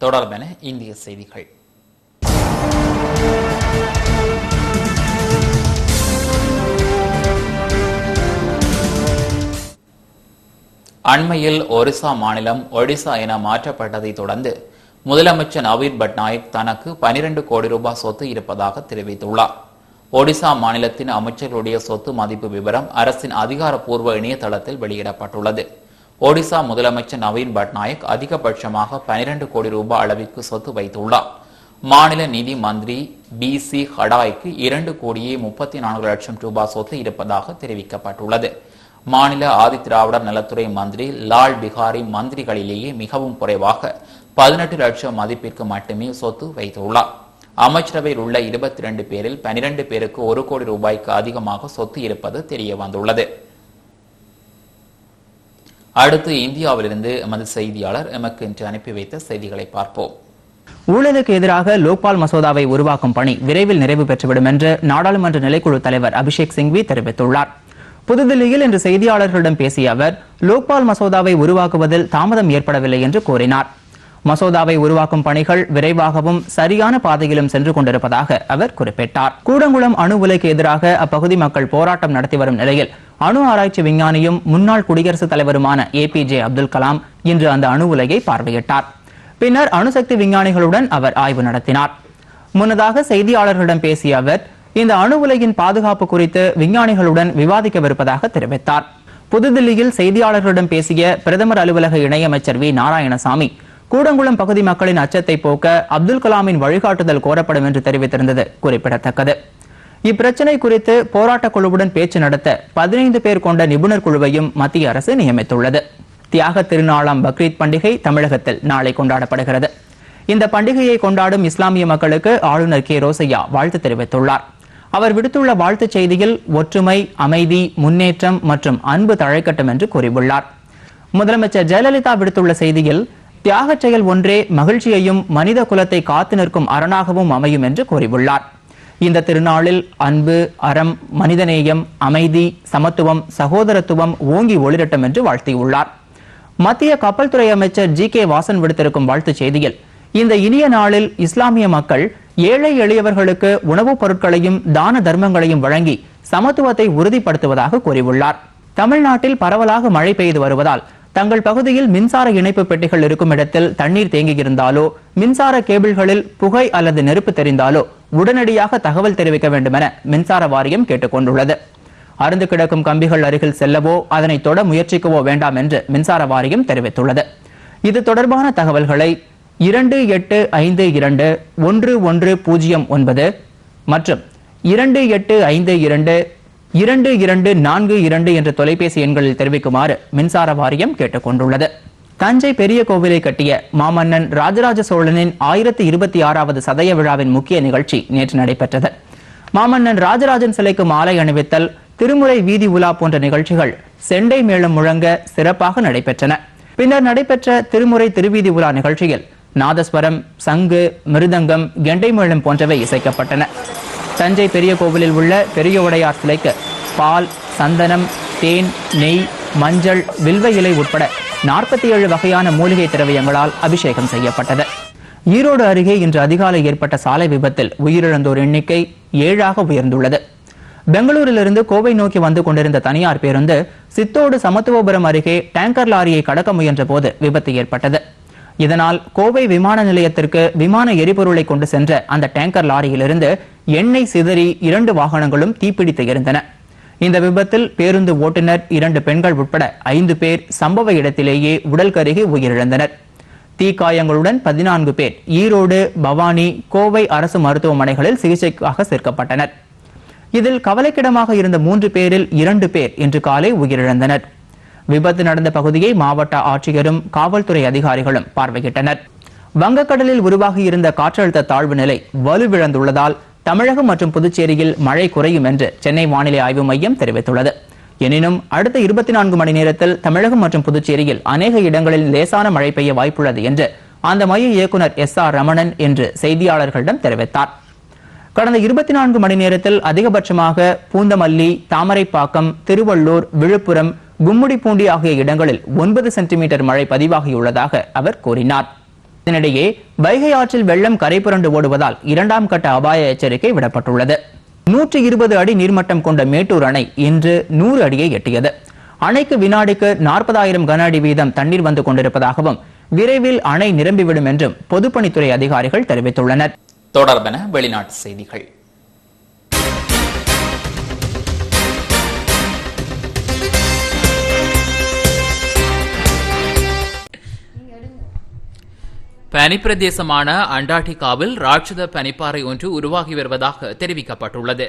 தொடர்பென இந்திய செய்திகள். அண்மையில் ஒரிசா மாநிலம் ஒடிசா என மாற்றப்பட்டதை தொடர்ந்து முதலமைச்சர் நவீன் பட்நாயக் தனக்கு 12 கோடி ரூபாய் சொத்து இருப்பதாக தெரிவித்துள்ளார். ஒடிசா மாநிலத்தின் அமைச்சர்களுடைய சொத்து மதிப்பு விவரம் அரசின் அதிகாரப்பூர்வ இணையதளத்தில் வெளியிடப்பட்டுள்ளது. ஒடிசா முதலமைச்சர் நவீன் பட்நாயக் அதிகபட்சமாக 12 கோடி ரூபாய் அளவிற்கு சொத்து வைத்துள்ளார். மாநில நிதி மந்திரி BC ஹடாய்க்கு 2 கோடியே 34 லட்சம் ரூபாய் சொத்து இருப்பதாக தெரிவிக்கப்பட்டுள்ளது. மாநில ஆதிதிராவிடர் நலத்துறை மந்திரி லால் பிகாரி மந்திரிகளிலேயே மிகவும் குறைவாக 18 லட்சம் மதிப்பிற்கு மட்டுமே சொத்து வைத்துள்ளார். அமைச்சரவையில் உள்ள 22 பேரில் 12 பேருக்கு 1 கோடி ரூபாய்க்கு அதிகமாக சொத்து இருப்பது தெரிய வந்துள்ளது. அடுத்து இந்தியாவிலிருந்து எமது செய்தியாளர் எமக்கு இன்று அனுப்பி வைத்த செய்திகளை பார்ப்போம். ஊழலுக்கு எதிராக லோக்பால் மசோதாவை உருவாக்கும் பணி விரைவில் நிறைவு பெற்றுவிடும் என்று நாடாளுமன்ற நிலைக்குழு தலைவர் அபிஷேக் சிங்வி தெரிவித்துள்ளார். புதுதில்லியில் இன்று செய்தியாளர்களிடம் பேசிய அவர் லோக்பால் மசோதாவை உருவாக்குவதில் தாமதம் ஏற்படவில்லை என்று கூறினார். மசோதாவை உருவாக்கும் பணிகள் விரைவாகவும் சரியான பாதையிலும் சென்று கொண்டிருப்பதாக அவர் குறிப்பிட்டார். கூடங்குளம் அணு உலைக்கு எதிராக அப்பகுதி மக்கள் போராட்டம் நடத்தி வரும் நிலையில் அணு ஆராய்ச்சி விஞ்ஞானியும் முன்னாள் குடியரசுத் தலைவருமான APJ அப்துல் கலாம் இன்று அந்த அணு உலையை பார்வையிட்டார். பின்னர் அணுசக்தி விஞ்ஞானிகளுடன் அவர் ஆய்வு நடத்தினார். முன்னதாக செய்தியாளர்களிடம் பேசிய அவர் இந்த அணு உலையின் பாதுகாப்பு குறித்து விஞ்ஞானிகளுடன் விவாதிக்கவிருப்பதாக தெரிவித்தார். புதுதில்லியில் செய்தியாளர்களிடம் பேசிய பிரதமர் அலுவலக இணையமைச்சர் V. நாராயணசாமி கூடங்குளம் பகுதி மக்களின் அச்சத்தை போக்க அப்துல் கலாமின் வழிகாட்டுதல் கோரப்படும் என்று தெரிவித்திருந்தது குறிப்பிடத்தக்கது. இப்பிரச்சினை குறித்து போராட்டக் குழுவுடன் பேச்சு நடத்த 15 பேர் கொண்ட நிபுணர் குழுவையும் மத்திய அரசு நியமித்துள்ளது. தியாக திருநாளாம் பக்ரீத் பண்டிகை தமிழகத்தில் நாளை கொண்டாடப்படுகிறது. இந்த பண்டிகையை கொண்டாடும் இஸ்லாமிய மக்களுக்கு ஆளுநர் K. ரோசையா வாழ்த்து தெரிவித்துள்ளார். அவர் விடுத்துள்ள வாழ்த்துச் செய்தியில் ஒற்றுமை, அமைதி, முன்னேற்றம் மற்றும் அன்பு தழைக்கட்டும் என்று கூறியுள்ளார். முதலமைச்சர் ஜெயலலிதா விடுத்துள்ள செய்தியில் தியாகச் செயல் ஒன்றே மகிழ்ச்சியையும் மனித குலத்தை காத்து நிற்கும் அரணாகவும் அமையும் என்று கூறியுள்ளார். இந்த திருநாளில் அன்பு, அறம், மனிதநேயம், அமைதி, சமத்துவம், சகோதரத்துவம் ஓங்கி ஒளிரட்டும் என்று வாழ்த்தியுள்ளார். மத்திய கப்பல் துறை அமைச்சர் G. K. வாசன் விடுத்திருக்கும் வாழ்த்துச் செய்தியில் இந்த இனிய நாளில் இஸ்லாமிய மக்கள் ஏழை எளியவர்களுக்கு உணவுப் பொருட்களையும் தான தர்மங்களையும் வழங்கி சமத்துவத்தை உறுதிப்படுத்துவதாக கூறியுள்ளார். தமிழ்நாட்டில் பரவலாக மழை பெய்து வருவதால் தங்கள் பகுதியில் மின்சார இணைப்பு பெட்டிகள் இருக்கும் இடத்தில் தண்ணீர் தேங்கியிருந்தாலோ மின்சார கேபிள்களில் புகை அல்லது நெருப்பு தெரிந்தாலோ உடனடியாக தகவல் தெரிவிக்க வேண்டும் என மின்சார வாரியம் கேட்டுக் கொண்டுள்ளது. அருந்து கிடக்கும் கம்பிகள் அருகில் செல்லவோ அதனை தொட முயற்சிக்கவோ வேண்டாம் என்று மின்சார வாரியம் தெரிவித்துள்ளது. இது தொடர்பான தகவல்களை 2852-1109 மற்றும் 2852-2242 என்ற தொலைபேசி எண்களில் தெரிவிக்குமாறு மின்சார வாரியம் கேட்டுக் கொண்டுள்ளது. தஞ்சை பெரிய கோவிலை கட்டிய மாமன்னன் ராஜராஜ சோழனின் 1026வது சதய விழாவின் முக்கிய நிகழ்ச்சி நேற்று நடைபெற்றது. மாமன்னன் ராஜராஜன் சிலைக்கு மாலை அணிவித்தல், திருமுறை வீதி உலா போன்ற நிகழ்ச்சிகள் செண்டை மேளம் முழங்க சிறப்பாக நடைபெற்றன. பின்னர் நடைபெற்ற திருமுறை திருவீதி உலா நிகழ்ச்சியில் நாதஸ்வரம், சங்கு, மிருதங்கம், கெண்டை மேளம் போன்றவை இசைக்கப்பட்டன. தஞ்சை பெரிய கோவிலில் உள்ள பெரிய உடையார் சிலைக்கு பால், சந்தனம், தேன், நெய், மஞ்சள், வில்வ இலை உட்பட 47 வகையான மூலிகை திரவியங்களால் அபிஷேகம் செய்யப்பட்டது. ஈரோடு அருகே இன்று அதிகாலை ஏற்பட்ட சாலை விபத்தில் உயிரிழந்தோர் எண்ணிக்கை 7ஆக உயர்ந்துள்ளது. பெங்களூரிலிருந்து கோவை நோக்கி வந்து கொண்டிருந்த தனியார் பேருந்து சித்தோடு சமத்துவபுரம் அருகே டேங்கர் லாரியை கடக்க முயன்ற போது விபத்து ஏற்பட்டது. இதனால் கோவை விமான நிலையத்திற்கு விமான எரிபொருளை கொண்டு சென்ற அந்த டேங்கர் லாரியிலிருந்து எண்ணெய் சிதறி 2 வாகனங்களும் தீப்பிடித்து எரிந்தன. இந்த விபத்தில் பேருந்து ஓட்டுநர், 2 பெண்கள் உட்பட 5 பேர் சம்பவ இடத்திலேயே உடல் கருகி உயிரிழந்தனர். தீக்காயங்களுடன் 14 பேர் ஈரோடு, பவானி, கோவை அரசு மருத்துவமனைகளில் சிகிச்சைக்காக சேர்க்கப்பட்டனர். இதில் கவலைக்கிடமாக இருந்த 3 பேரில் 2 பேர் இன்று காலை உயிரிழந்தனர். விபத்து நடந்த பகுதியை மாவட்ட ஆட்சியரும் காவல்துறை அதிகாரிகளும் பார்வையிட்டனர். வங்கக்கடலில் உருவாகியிருந்த காற்றழுத்த தாழ்வு நிலை வலுவிழந்துள்ளதால் தமிழகம் மற்றும் புதுச்சேரியில் மழை குறையும் என்று சென்னை வானிலை ஆய்வு மையம் தெரிவித்துள்ளது. எனினும் அடுத்த 24 மணி நேரத்தில் தமிழகம் மற்றும் புதுச்சேரியில் அநேக இடங்களில் லேசான மழை பெய்ய வாய்ப்புள்ளது என்று அந்த மைய இயக்குநர் SR ரமணன் இன்று செய்தியாளர்களிடம் தெரிவித்தார். கடந்த 24 மணி நேரத்தில் அதிகபட்சமாக பூந்தமல்லி, தாமரைப்பாக்கம், திருவள்ளூர், விழுப்புரம், கும்முடிப்பூண்டி ஆகிய இடங்களில் 9 சென்டிமீட்டர் மழை பதிவாகியுள்ளதாக அவர் கூறினார். இதனிடையே வைகை ஆற்றில் வெள்ளம் கரை புரண்டு ஓடுவதால் 2ஆம் கட்ட அபாய எச்சரிக்கை விடப்பட்டுள்ளது. 120 அடி நீர்மட்டம் கொண்ட மேட்டூர் அணை இன்று 100 அடியை எட்டியது. அணைக்கு வினாடிக்கு 40,000 கன அடி வீதம் தண்ணீர் வந்து கொண்டிருப்பதாகவும் விரைவில் அணை நிரம்பிவிடும் என்றும் பொதுப்பணித்துறை அதிகாரிகள் தெரிவித்துள்ளனர். தொடர்பென வெளிநாட்டு செய்திகள். பனிப்பிரதேசமான அண்டார்டிகாவில் ராட்சத பனிப்பாறை ஒன்று உருவாகி வருவதாக தெரிவிக்கப்பட்டுள்ளது.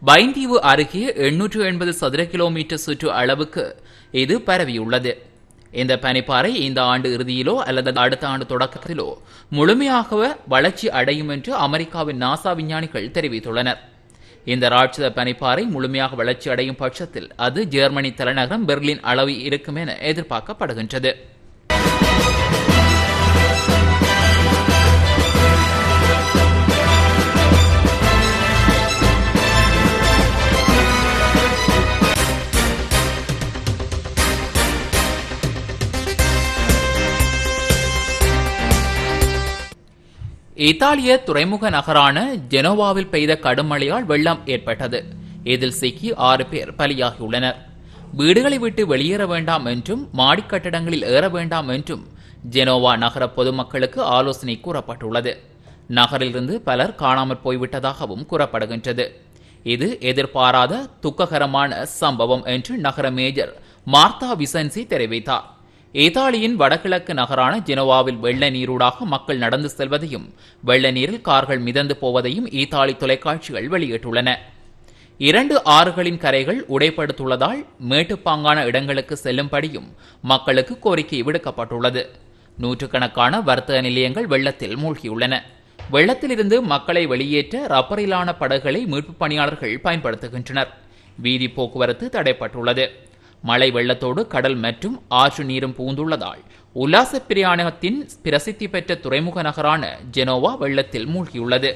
பைந்தீவு அருகே 880 சதுர கிலோமீட்டர் சுற்று அளவுக்கு இது பரவியுள்ளது. இந்த பனிப்பாறை இந்த ஆண்டு இறுதியிலோ அல்லது அடுத்த ஆண்டு தொடக்கத்திலோ முழுமையாக வளர்ச்சி அடையும் என்று அமெரிக்காவின் நாசா விஞ்ஞானிகள் தெரிவித்துள்ளனர். இந்த ராட்சத பனிப்பாறை முழுமையாக வளர்ச்சி அடையும் பட்சத்தில் அது ஜெர்மனி தலைநகரம் பெர்லின் அளவில் இருக்கும் என எதிர்பார்க்கப்படுகின்றது. இத்தாலிய துறைமுக நகரான ஜெனோவாவில் பெய்த கடும் மழையால் வெள்ளம் ஏற்பட்டது. இதில் சிக்கி 6 பேர் பலியாகியுள்ளனர். வீடுகளை விட்டு வெளியேற வேண்டாம் என்றும் மாடிக் கட்டடங்களில் ஏற வேண்டாம் என்றும் ஜெனோவா நகர பொதுமக்களுக்கு ஆலோசனை கூறப்பட்டுள்ளது. நகரிலிருந்து பலர் காணாமற் போய்விட்டதாகவும் கூறப்படுகின்றது. இது எதிர்பாராத துக்ககரமான சம்பவம் என்று நகர மேஜர் மார்த்தா விசன்சி தெரிவித்தார். இத்தாலியின் வடகிழக்கு நகரான ஜெனோவாவில் வெள்ள நீரூடாக மக்கள் நடந்து செல்வதையும் வெள்ள நீரில் கார்கள் மிதந்து போவதையும் இத்தாலி தொலைக்காட்சிகள் வெளியிட்டுள்ளன. 2 ஆறுகளின் கரைகள் உடைப்படுத்துள்ளதால் மேட்டுப்பாங்கான இடங்களுக்கு செல்லும்படியும் மக்களுக்கு கோரிக்கை விடுக்கப்பட்டுள்ளது. நூற்றுக்கணக்கான வர்த்தக நிலையங்கள் வெள்ளத்தில் மூழ்கியுள்ளன. வெள்ளத்திலிருந்து மக்களை வெளியேற்ற ரப்பரிலான படகுகளை மீட்புப் பணியாளர்கள் பயன்படுத்துகின்றனர். வீதி போக்குவரத்து தடைப்பட்டுள்ளது. மழை வெள்ளத்தோடு கடல் மற்றும் ஆற்று நீரும் புகுந்துள்ளதால் உல்லாச பிரயாணத்தின் பிரசித்தி பெற்ற துறைமுக நகரான ஜெனோவா வெள்ளத்தில் மூழ்கியுள்ளது.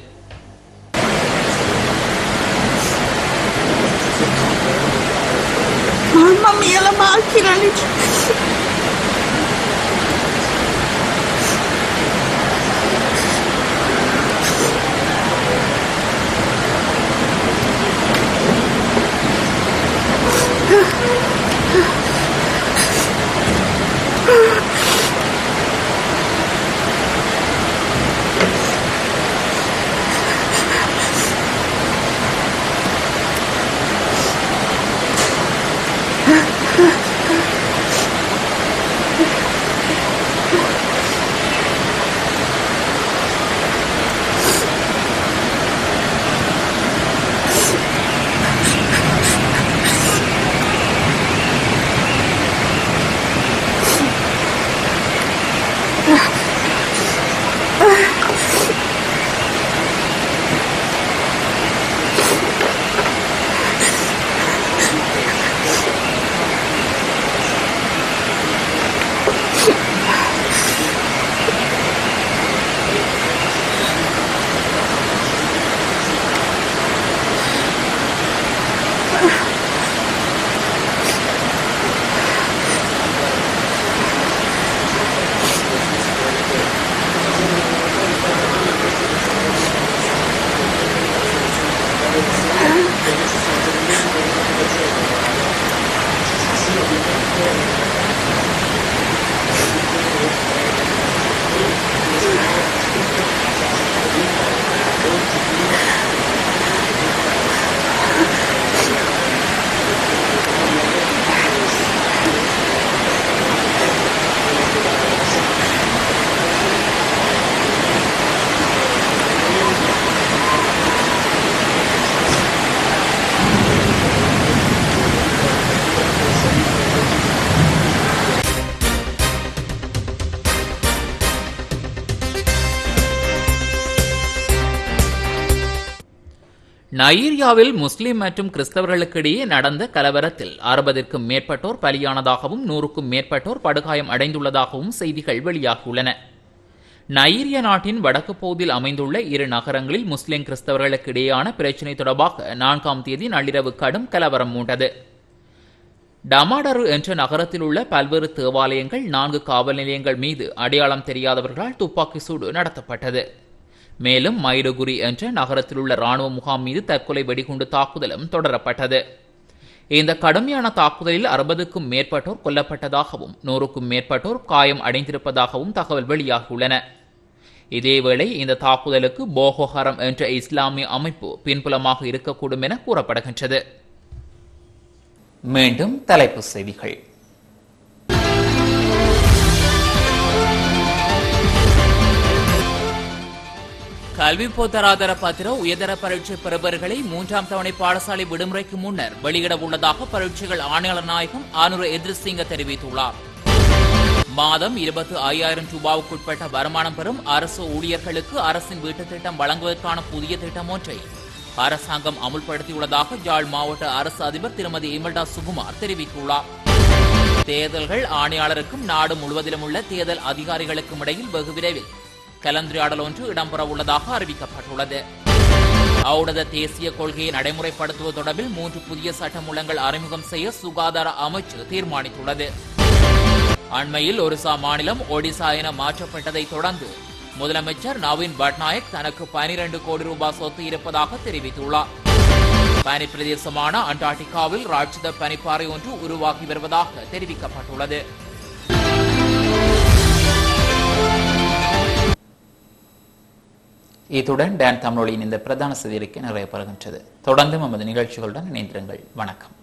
நைஜீரியாவில் முஸ்லிம் மற்றும் கிறிஸ்தவர்களுக்கிடையே நடந்த கலவரத்தில் 60க்கும் மேற்பட்டோர் பலியானதாகவும் 100க்கும் மேற்பட்டோர் படுகாயம் அடைந்துள்ளதாகவும் செய்திகள் வெளியாகியுள்ளன. நைஜீரிய நாட்டின் வடக்கு பகுதியில் அமைந்துள்ள 2 நகரங்களில் முஸ்லிம் கிறிஸ்தவர்களுக்கு இடையேயான பிரச்சினை தொடர்பாக 4ஆம் தேதி நள்ளிரவு கடும் கலவரம் மூண்டது. டமாடரு என்ற நகரத்தில் உள்ள பல்வேறு தேவாலயங்கள், 4 காவல் நிலையங்கள் மீது அடையாளம் தெரியாதவர்களால் துப்பாக்கி சூடு நடத்தப்பட்டது. மேலும் மைடுகுரி என்ற நகரத்தில் உள்ள ராணுவ முகாம் மீது தற்கொலை வெடிகுண்டு தாக்குதலும் தொடரப்பட்டது. இந்த கடுமையான தாக்குதலில் 60க்கும் மேற்பட்டோர் கொல்லப்பட்டதாகவும் 100க்கும் மேற்பட்டோர் காயம் அடைந்திருப்பதாகவும் தகவல் வெளியாகியுள்ளன. இதேவேளை இந்த தாக்குதலுக்கு போகோ ஹரம் என்ற இஸ்லாமிய அமைப்பு பின்புலமாக இருக்கக்கூடும் என கூறப்படுகின்றது. மீண்டும் தலைப்புச் செய்திகள். கல்வி பொதுத்தராதர பத்திர உயர்தர பரீட்சை பெறுபவர்களை 3ஆம் தவணை பாடசாலை விடுமுறைக்கு முன்னர் வெளியிட உள்ளதாக பரீட்சைகள் ஆணையாளர் நாயகம் ஆனூர் எதிர்சிங்க தெரிவித்துள்ளார். மாதம் 25,000 ரூபாவுக்குட்பட்ட வருமானம் பெறும் அரசு ஊழியர்களுக்கு அரசின் வீட்டுத் திட்டம் வழங்குவதற்கான புதிய திட்டம் ஒன்றை அரசாங்கம் அமுல்படுத்தியுள்ளதாக யாழ் மாவட்ட அரசு அதிபர் திருமதி இமல்டா சுகுமார் தெரிவித்துள்ளார். தேர்தல்கள் ஆணையாளருக்கும் நாடு முழுவதிலும் உள்ள தேர்தல் அதிகாரிகளுக்கும் இடையில் வெகு விரைவில் கலந்துரையாடல் ஒன்று இடம்பெற உள்ளதாக அறிவிக்கப்பட்டுள்ளது. ஔடத தேசிய கொள்கையை நடைமுறைப்படுத்துவது தொடர்பில் 3 புதிய சட்டமூலங்கள் அறிமுகம் செய்ய சுகாதார அமைச்சு தீர்மானித்துள்ளது. அண்மையில் ஒரிசா மாநிலம் ஒடிசா என மாற்றப்பட்டதை தொடர்ந்து முதலமைச்சர் நவீன் பட்நாயக் தனக்கு 12 கோடி ரூபாய் சொத்து இருப்பதாக தெரிவித்துள்ளார். பனி பிரதேசமான அண்டார்டிகாவில் ராட்சத பனிப்பாறை ஒன்று உருவாகி வருவதாக தெரிவிக்கப்பட்டுள்ளது. இத்துடன் டான் தமிழொலியின் இந்த பிரதான செய்திக்கு நிறைய பெறுகின்றது. தொடர்ந்து நமது நிகழ்ச்சிகளுடன் இணைந்திருங்கள். வணக்கம்.